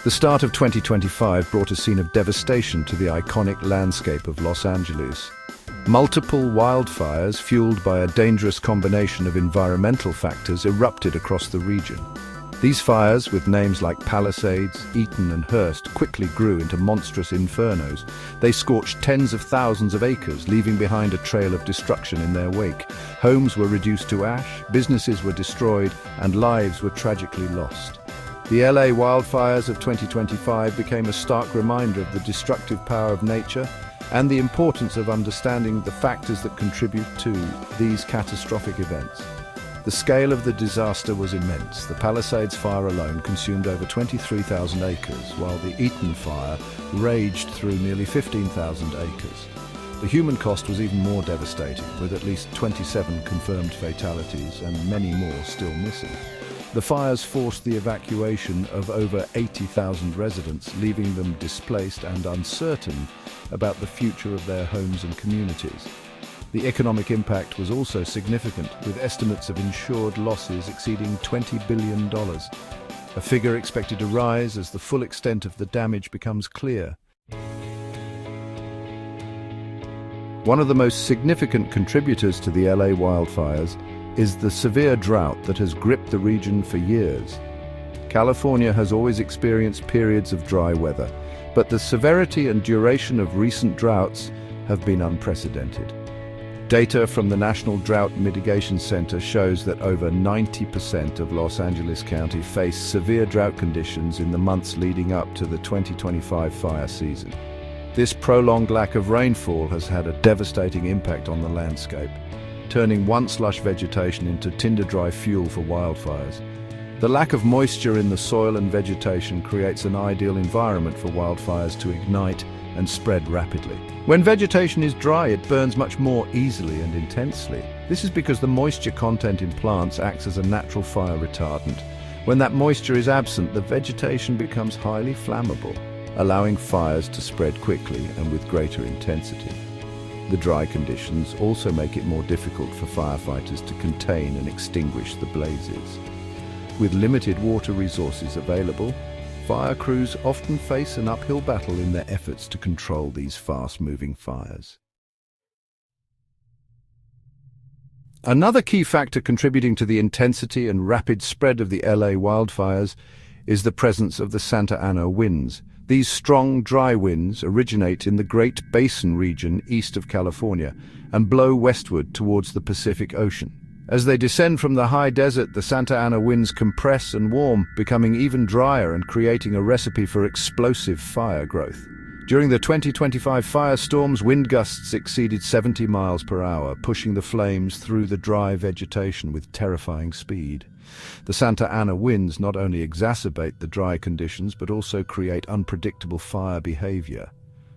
The start of 2025 brought a scene of devastation to the iconic landscape of Los Angeles. Multiple wildfires, fueled by a dangerous combination of environmental factors, erupted across the region. These fires, with names like Palisades, Eaton and Hearst, quickly grew into monstrous infernos. They scorched tens of thousands of acres, leaving behind a trail of destruction in their wake. Homes were reduced to ash, businesses were destroyed, and lives were tragically lost. The LA wildfires of 2025 became a stark reminder of the destructive power of nature and the importance of understanding the factors that contribute to these catastrophic events. The scale of the disaster was immense. The Palisades fire alone consumed over 23,000 acres, while the Eaton fire raged through nearly 15,000 acres. The human cost was even more devastating, with at least 27 confirmed fatalities and many more still missing. The fires forced the evacuation of over 80,000 residents, leaving them displaced and uncertain about the future of their homes and communities. The economic impact was also significant, with estimates of insured losses exceeding $20 billion, a figure expected to rise as the full extent of the damage becomes clear. One of the most significant contributors to the LA wildfires is the severe drought that has gripped the region for years. California has always experienced periods of dry weather, but the severity and duration of recent droughts have been unprecedented. Data from the National Drought Mitigation Center shows that over 90% of Los Angeles County faced severe drought conditions in the months leading up to the 2025 fire season. This prolonged lack of rainfall has had a devastating impact on the landscape, turning once lush vegetation into tinder-dry fuel for wildfires. The lack of moisture in the soil and vegetation creates an ideal environment for wildfires to ignite and spread rapidly. When vegetation is dry, it burns much more easily and intensely. This is because the moisture content in plants acts as a natural fire retardant. When that moisture is absent, the vegetation becomes highly flammable, allowing fires to spread quickly and with greater intensity. The dry conditions also make it more difficult for firefighters to contain and extinguish the blazes. With limited water resources available, fire crews often face an uphill battle in their efforts to control these fast-moving fires. Another key factor contributing to the intensity and rapid spread of the LA wildfires is the presence of the Santa Ana winds. These strong, dry winds originate in the Great Basin region east of California and blow westward towards the Pacific Ocean. As they descend from the high desert, the Santa Ana winds compress and warm, becoming even drier and creating a recipe for explosive fire growth. During the 2025 firestorms, wind gusts exceeded 70 miles per hour, pushing the flames through the dry vegetation with terrifying speed. The Santa Ana winds not only exacerbate the dry conditions but also create unpredictable fire behavior.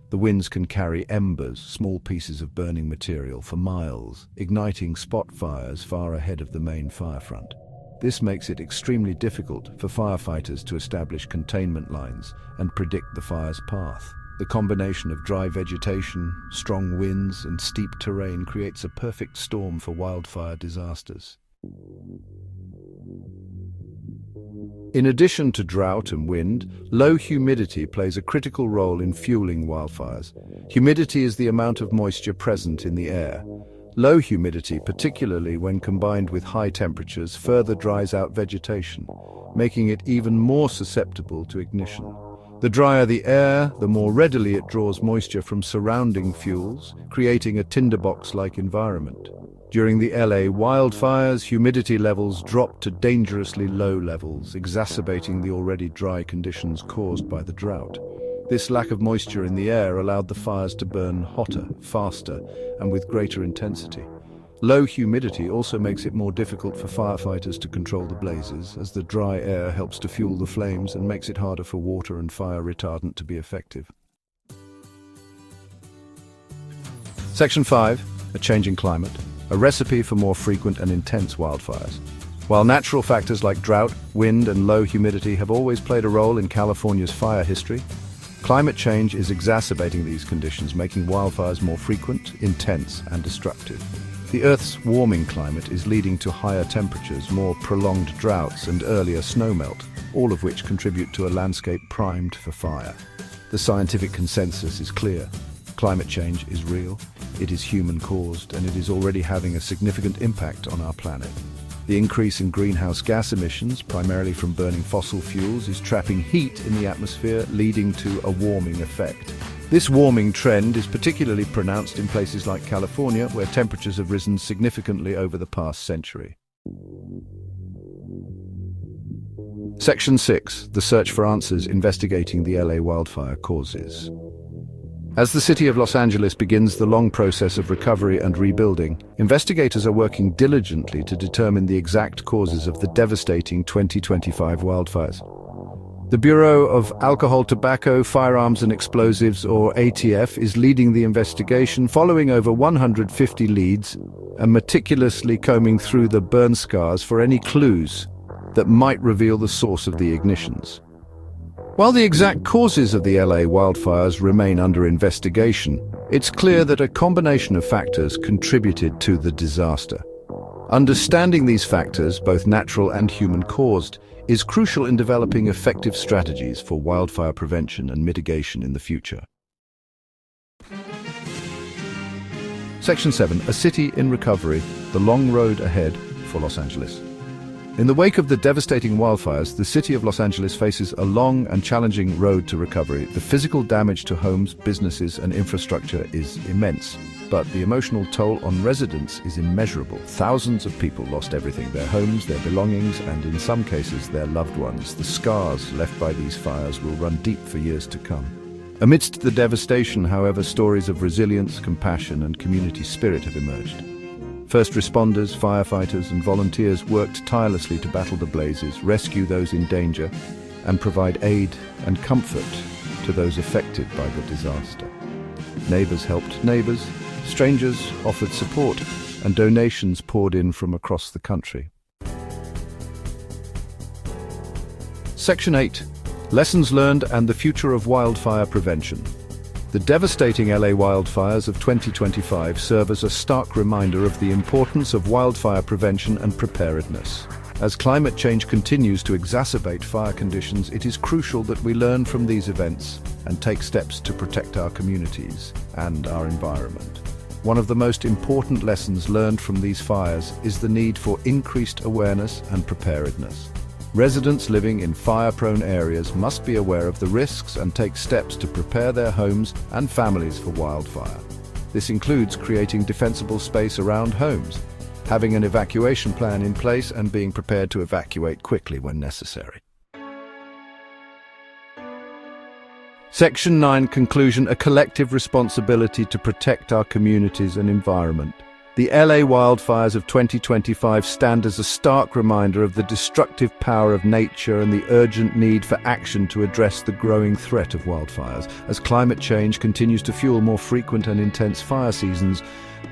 The winds can carry embers, small pieces of burning material, for miles, igniting spot fires far ahead of the main firefront. This makes it extremely difficult for firefighters to establish containment lines and predict the fire's path. The combination of dry vegetation, strong winds, and steep terrain creates a perfect storm for wildfire disasters. In addition to drought and wind, low humidity plays a critical role in fueling wildfires. Humidity is the amount of moisture present in the air. Low humidity, particularly when combined with high temperatures, further dries out vegetation, making it even more susceptible to ignition. The drier the air, the more readily it draws moisture from surrounding fuels, creating a tinderbox-like environment. During the LA wildfires, humidity levels dropped to dangerously low levels, exacerbating the already dry conditions caused by the drought. This lack of moisture in the air allowed the fires to burn hotter, faster, and with greater intensity. Low humidity also makes it more difficult for firefighters to control the blazes, as the dry air helps to fuel the flames and makes it harder for water and fire retardant to be effective. Section 5. A changing climate. A recipe for more frequent and intense wildfires. While natural factors like drought, wind, and low humidity have always played a role in California's fire history, climate change is exacerbating these conditions, making wildfires more frequent, intense, and destructive. The Earth's warming climate is leading to higher temperatures, more prolonged droughts, and earlier snowmelt. all of which contribute to a landscape primed for fire. The scientific consensus is clear. Climate change is real, it is human-caused, and it is already having a significant impact on our planet. The increase in greenhouse gas emissions, primarily from burning fossil fuels, is trapping heat in the atmosphere, leading to a warming effect. This warming trend is particularly pronounced in places like California, where temperatures have risen significantly over the past century. Section 6. The Search for Answers, investigating the LA wildfire causes. As the city of Los Angeles begins the long process of recovery and rebuilding, investigators are working diligently to determine the exact causes of the devastating 2025 wildfires. The Bureau of Alcohol, Tobacco, Firearms and Explosives, or ATF, is leading the investigation, following over 150 leads and meticulously combing through the burn scars for any clues that might reveal the source of the ignitions. While the exact causes of the LA wildfires remain under investigation, it's clear that a combination of factors contributed to the disaster. Understanding these factors, both natural and human-caused, is crucial in developing effective strategies for wildfire prevention and mitigation in the future. Section 7. A City in Recovery, the long road ahead for Los Angeles. In the wake of the devastating wildfires, the city of Los Angeles faces a long and challenging road to recovery. The physical damage to homes, businesses, and infrastructure is immense, but the emotional toll on residents is immeasurable. Thousands of people lost everything: their homes, their belongings, and in some cases, their loved ones. The scars left by these fires will run deep for years to come. Amidst the devastation, however, stories of resilience, compassion, and community spirit have emerged. First responders, firefighters, and volunteers worked tirelessly to battle the blazes, rescue those in danger, and provide aid and comfort to those affected by the disaster. Neighbors helped neighbors, strangers offered support, and donations poured in from across the country. Section 8. Lessons learned and the future of wildfire prevention. The devastating LA wildfires of 2025 serve as a stark reminder of the importance of wildfire prevention and preparedness. As climate change continues to exacerbate fire conditions, it is crucial that we learn from these events and take steps to protect our communities and our environment. One of the most important lessons learned from these fires is the need for increased awareness and preparedness. Residents living in fire-prone areas must be aware of the risks and take steps to prepare their homes and families for wildfire. This includes creating defensible space around homes, having an evacuation plan in place, and being prepared to evacuate quickly when necessary. Section 9. Conclusion. A collective responsibility to protect our communities and environment. The LA wildfires of 2025 stand as a stark reminder of the destructive power of nature and the urgent need for action to address the growing threat of wildfires. As climate change continues to fuel more frequent and intense fire seasons,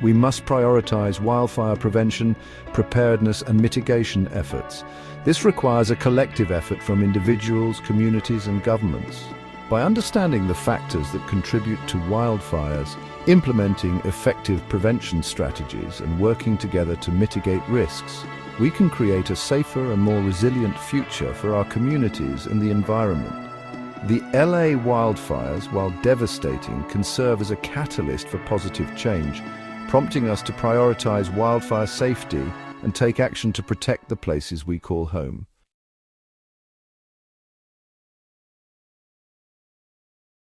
we must prioritize wildfire prevention, preparedness, and mitigation efforts. This requires a collective effort from individuals, communities, and governments. By understanding the factors that contribute to wildfires, implementing effective prevention strategies, and working together to mitigate risks, we can create a safer and more resilient future for our communities and the environment. The LA wildfires, while devastating, can serve as a catalyst for positive change, prompting us to prioritize wildfire safety and take action to protect the places we call home.